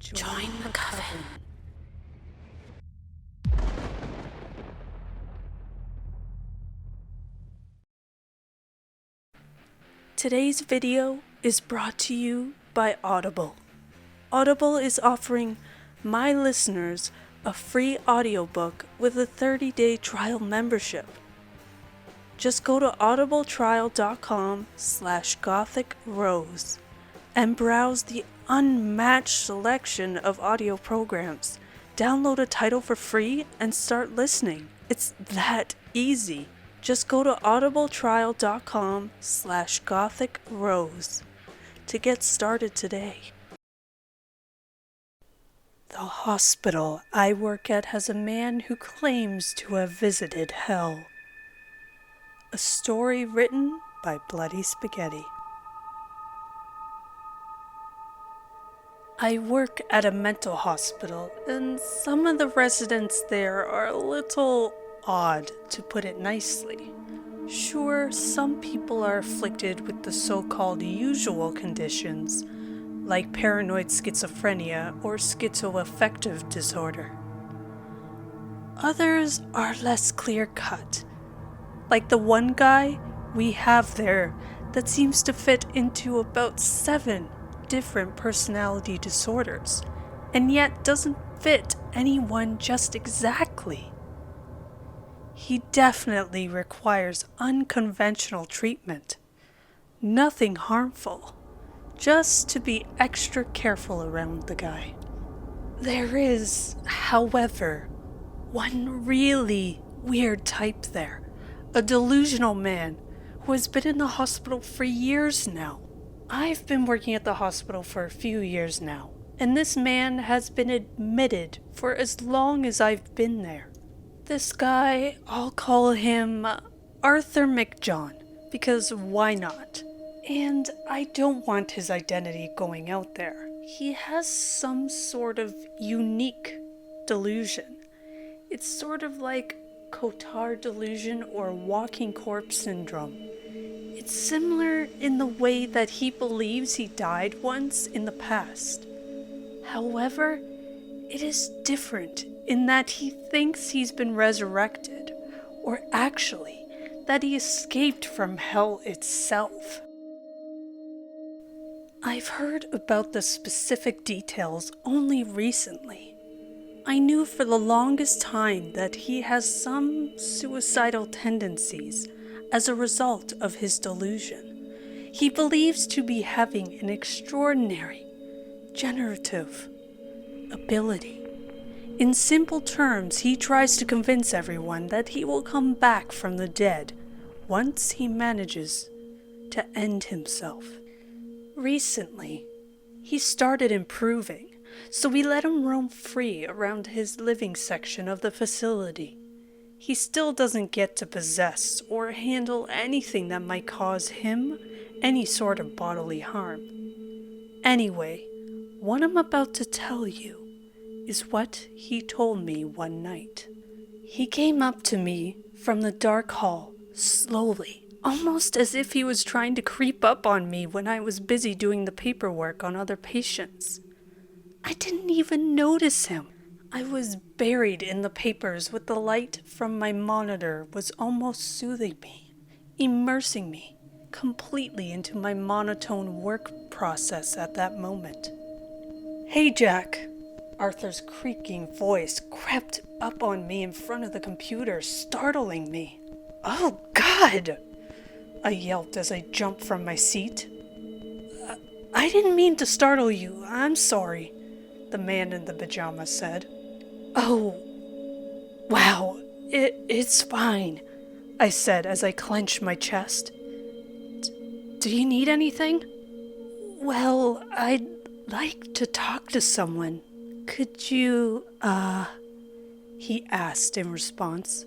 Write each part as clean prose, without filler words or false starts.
Join the coven. Today's video is brought to you by Audible. Audible is offering my listeners a free audiobook with a 30-day trial membership. Just go to audibletrial.com/GothicRose and browse the unmatched selection of audio programs. Download a title for free and start listening. It's that easy. Just go to audibletrial.com/GothicRose to get started today. The hospital I work at has a man who claims to have visited hell. A story written by BloodySpeghetti. I work at a mental hospital, and some of the residents there are a little odd, to put it nicely. Sure, some people are afflicted with the so-called usual conditions, like paranoid schizophrenia or schizoaffective disorder. Others are less clear-cut, like the one guy we have there that seems to fit into about 7 different personality disorders, and yet doesn't fit anyone just exactly. He definitely requires unconventional treatment. Nothing harmful, just to be extra careful around the guy. There is, however, one really weird type there, a delusional man who has been in the hospital for years now. I've been working at the hospital for a few years now, and this man has been admitted for as long as I've been there. This guy, I'll call him Arthur McJohn, because why not? And I don't want his identity going out there. He has some sort of unique delusion. It's sort of like Cotard delusion or walking corpse syndrome. It's similar in the way that he believes he died once in the past. However, it is different in that he thinks he's been resurrected, or actually, that he escaped from hell itself. I've heard about the specific details only recently. I knew for the longest time that he has some suicidal tendencies as a result of his delusion. He believes to be having an extraordinary generative ability. In simple terms, he tries to convince everyone that he will come back from the dead once he manages to end himself. Recently, he started improving, so we let him roam free around his living section of the facility. He still doesn't get to possess or handle anything that might cause him any sort of bodily harm. Anyway, what I'm about to tell you is what he told me one night. He came up to me from the dark hall, slowly, almost as if he was trying to creep up on me when I was busy doing the paperwork on other patients. I didn't even notice him. I was buried in the papers with the light from my monitor was almost soothing me, immersing me completely into my monotone work process at that moment. "Hey, Jack." Arthur's creaking voice crept up on me in front of the computer, startling me. "Oh, God!" I yelped as I jumped from my seat. I didn't mean to startle you. I'm sorry," the man in the pajamas said. "Oh, wow, it's fine," I said as I clenched my chest. Do you need anything?" "Well, I'd like to talk to someone. Could you, he asked in response.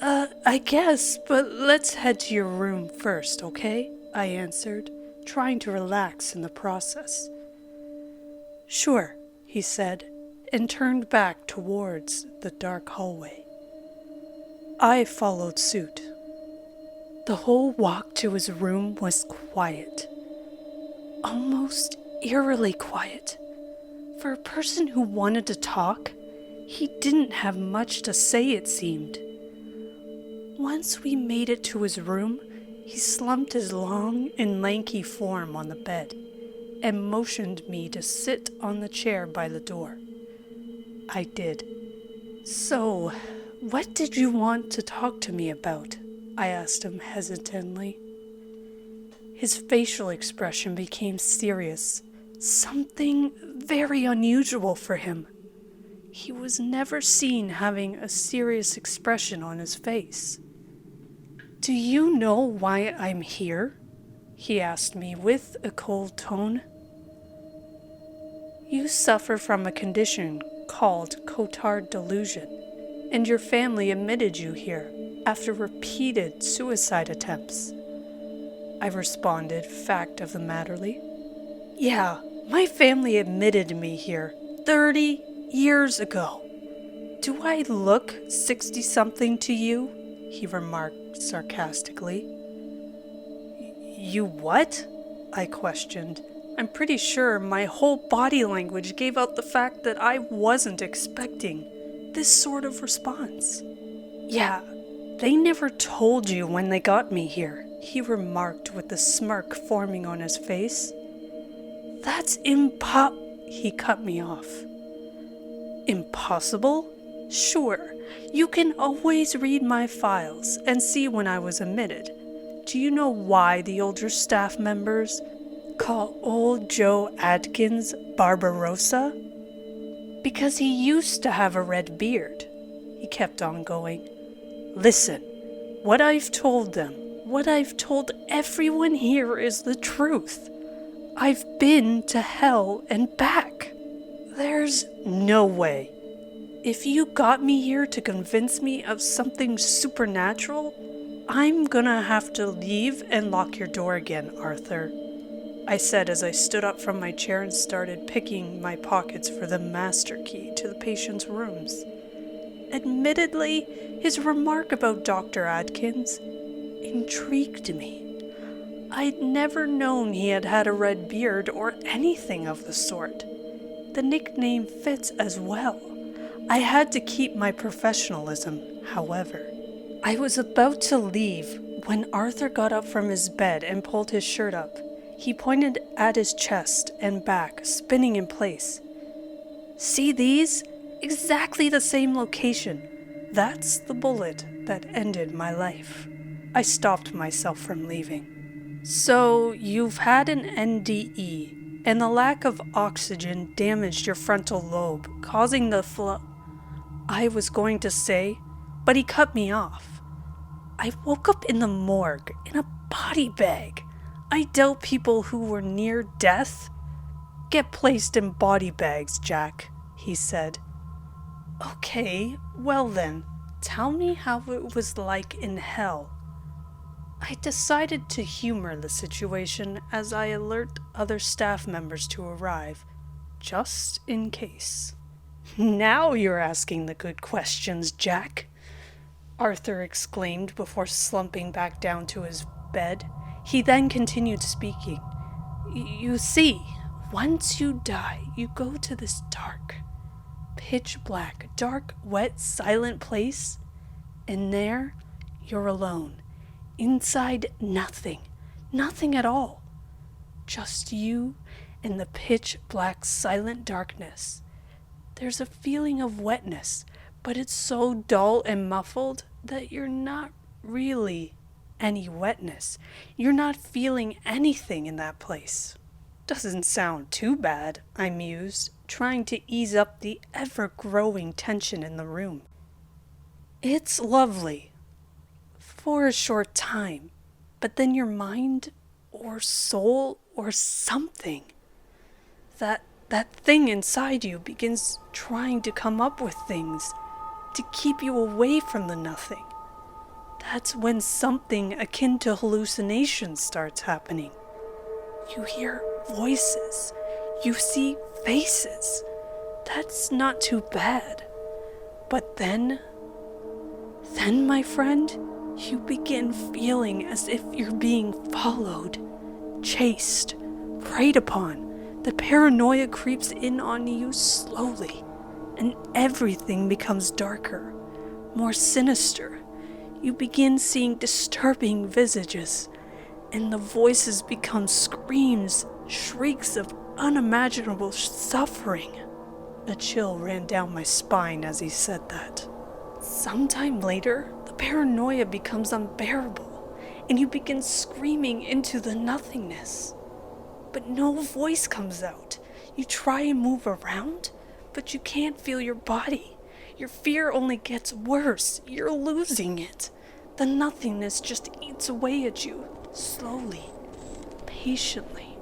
I guess, but let's head to your room first, okay?" I answered, trying to relax in the process. "Sure," he said, and turned back towards the dark hallway. I followed suit. The whole walk to his room was quiet, almost eerily quiet. For a person who wanted to talk, he didn't have much to say, it seemed. Once we made it to his room, he slumped his long and lanky form on the bed and motioned me to sit on the chair by the door. I did. "So, what did you want to talk to me about?" I asked him hesitantly. His facial expression became serious, something very unusual for him. He was never seen having a serious expression on his face. "Do you know why I'm here?" he asked me with a cold tone. "You suffer from a condition called Cotard delusion, and your family admitted you here after repeated suicide attempts," I responded fact-of-the-matterly. "Yeah, my family admitted me here 30 years ago. Do I look 60-something to you?" he remarked sarcastically. "You what?" I questioned. I'm pretty sure my whole body language gave out the fact that I wasn't expecting this sort of response. "Yeah, they never told you when they got me here," he remarked with a smirk forming on his face. "That's He cut me off. "Impossible? Sure, you can always read my files and see when I was admitted. Do you know why the older staff members call old Joe Adkins Barbarossa? Because he used to have a red beard," he kept on going. "Listen, what I've told them, what I've told everyone here is the truth. I've been to hell and back. There's no way. If you got me here to convince me of something supernatural, I'm gonna have to leave and lock your door again, Arthur," I said as I stood up from my chair and started picking my pockets for the master key to the patient's rooms. Admittedly, his remark about Dr. Adkins intrigued me. I'd never known he had had a red beard or anything of the sort. The nickname fits as well. I had to keep my professionalism, however. I was about to leave when Arthur got up from his bed and pulled his shirt up. He pointed at his chest and back, spinning in place. "See these? Exactly the same location. That's the bullet that ended my life." I stopped myself from leaving. "So you've had an NDE, and the lack of oxygen damaged your frontal lobe, causing the I was going to say, but he cut me off. "I woke up in the morgue in a body bag. I doubt people who were near death get placed in body bags, Jack," he said. "Okay, well then, tell me how it was like in hell." I decided to humor the situation as I alert other staff members to arrive, just in case. "Now you're asking the good questions, Jack," Arthur exclaimed before slumping back down to his bed. He then continued speaking. "You see, once you die, you go to this dark, pitch black, dark, wet, silent place, and there you're alone. Inside, nothing at all. Just you and the pitch black, silent darkness. There's a feeling of wetness, but it's so dull and muffled that you're not really any wetness. You're not feeling anything in that place." "Doesn't sound too bad," I mused, trying to ease up the ever-growing tension in the room. "It's lovely. For a short time, but then your mind or soul or something, that thing inside you begins trying to come up with things to keep you away from the nothing. That's when something akin to hallucination starts happening. You hear voices, you see faces. That's not too bad. But then, my friend, you begin feeling as if you're being followed, chased, preyed upon, The paranoia creeps in on you slowly, and everything becomes darker, more sinister. You begin seeing disturbing visages, and the voices become screams, shrieks of unimaginable suffering. A chill ran down my spine as he said that. Sometime later, the paranoia becomes unbearable, and you begin screaming into the nothingness. But no voice comes out. You try and move around, but you can't feel your body. Your fear only gets worse. You're losing it. The nothingness just eats away at you, slowly, patiently,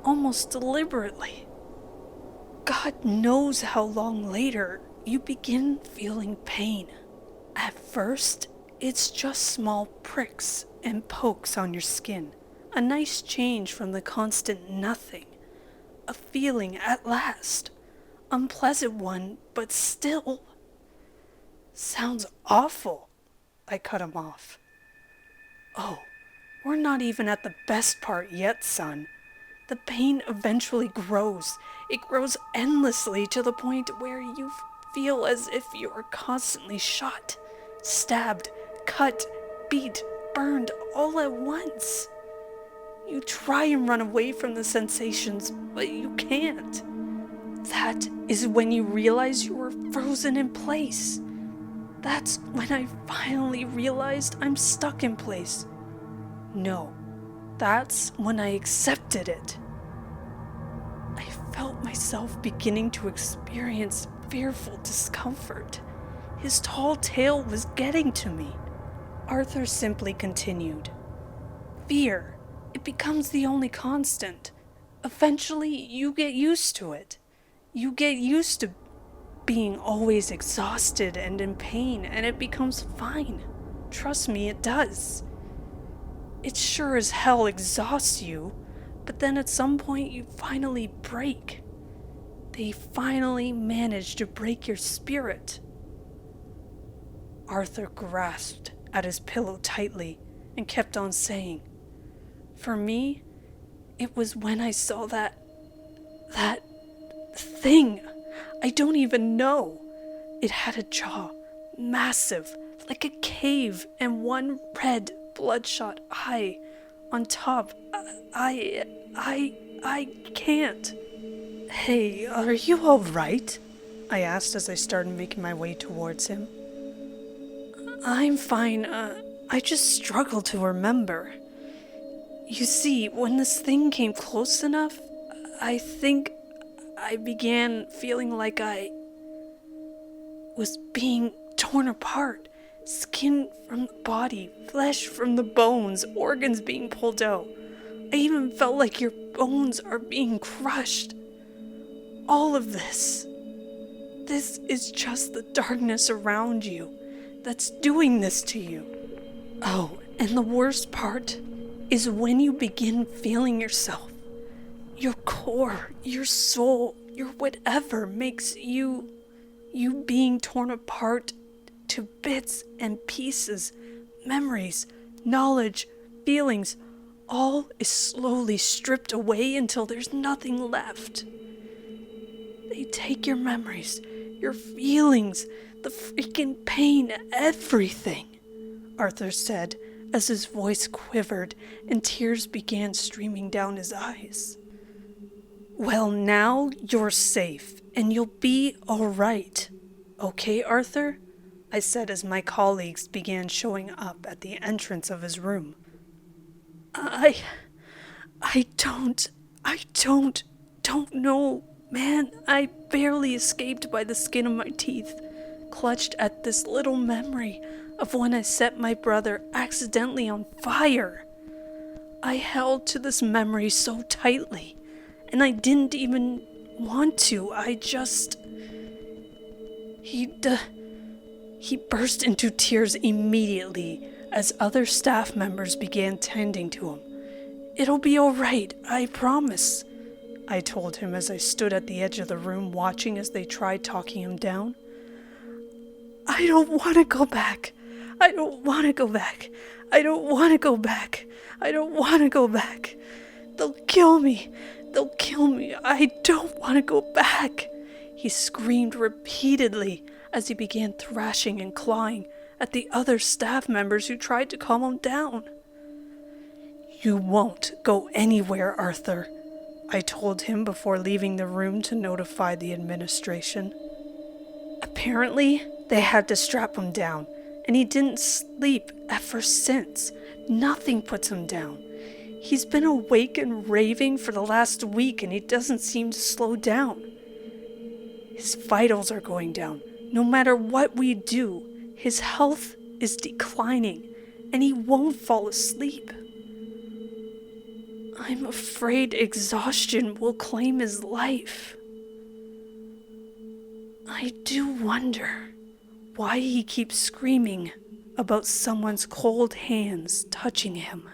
almost deliberately. God knows how long later you begin feeling pain. At first, it's just small pricks and pokes on your skin. A nice change from the constant nothing. A feeling at last. Unpleasant one, but still. Sounds awful. I cut him off. Oh, we're not even at the best part yet, son. The pain eventually grows. It grows endlessly to the point where you feel as if you are constantly shot, stabbed, cut, beat, burned all at once. You try and run away from the sensations, but you can't. That is when you realize you are frozen in place. That's when I finally realized I'm stuck in place. No, that's when I accepted it. I felt myself beginning to experience fearful discomfort. His tall tale was getting to me. Arthur simply continued. Fear. It becomes the only constant. Eventually, you get used to it. You get used to being always exhausted and in pain, and it becomes fine. Trust me, it does. It sure as hell exhausts you, but then at some point you finally break. They finally manage to break your spirit. Arthur grasped at his pillow tightly and kept on saying, For me, it was when I saw that thing. I don't even know. It had a jaw, massive, like a cave, and one red, bloodshot eye on top. I can't. Hey, are you all right? I asked as I started making my way towards him. I'm fine. I just struggle to remember. You see, when this thing came close enough, I think I began feeling like I was being torn apart. Skin from the body, flesh from the bones, organs being pulled out. I even felt like your bones are being crushed. All of this. This is just the darkness around you that's doing this to you. Oh, and the worst part is when you begin feeling yourself. Your core, your soul, your whatever makes you being torn apart to bits and pieces, memories, knowledge, feelings, all is slowly stripped away until there's nothing left. They take your memories, your feelings, the freaking pain, everything, Arthur said as his voice quivered and tears began streaming down his eyes. Well, now you're safe, and you'll be all right. Okay, Arthur? I said as my colleagues began showing up at the entrance of his room. I don't know, man. I barely escaped by the skin of my teeth, clutched at this little memory of when I set my brother accidentally on fire. I held to this memory so tightly, and I didn't even want to. He burst into tears immediately as other staff members began tending to him. It'll be all right, I promise, I told him as I stood at the edge of the room watching as they tried talking him down. I don't want to go back. I don't want to go back. I don't want to go back. I don't want to go back. They'll kill me. They'll kill me. I don't want to go back," he screamed repeatedly as he began thrashing and clawing at the other staff members who tried to calm him down. "You won't go anywhere, Arthur," I told him before leaving the room to notify the administration. Apparently, they had to strap him down, and he didn't sleep ever since. Nothing puts him down. He's been awake and raving for the last week, and he doesn't seem to slow down. His vitals are going down. No matter what we do, his health is declining, and he won't fall asleep. I'm afraid exhaustion will claim his life. I do wonder why he keeps screaming about someone's cold hands touching him.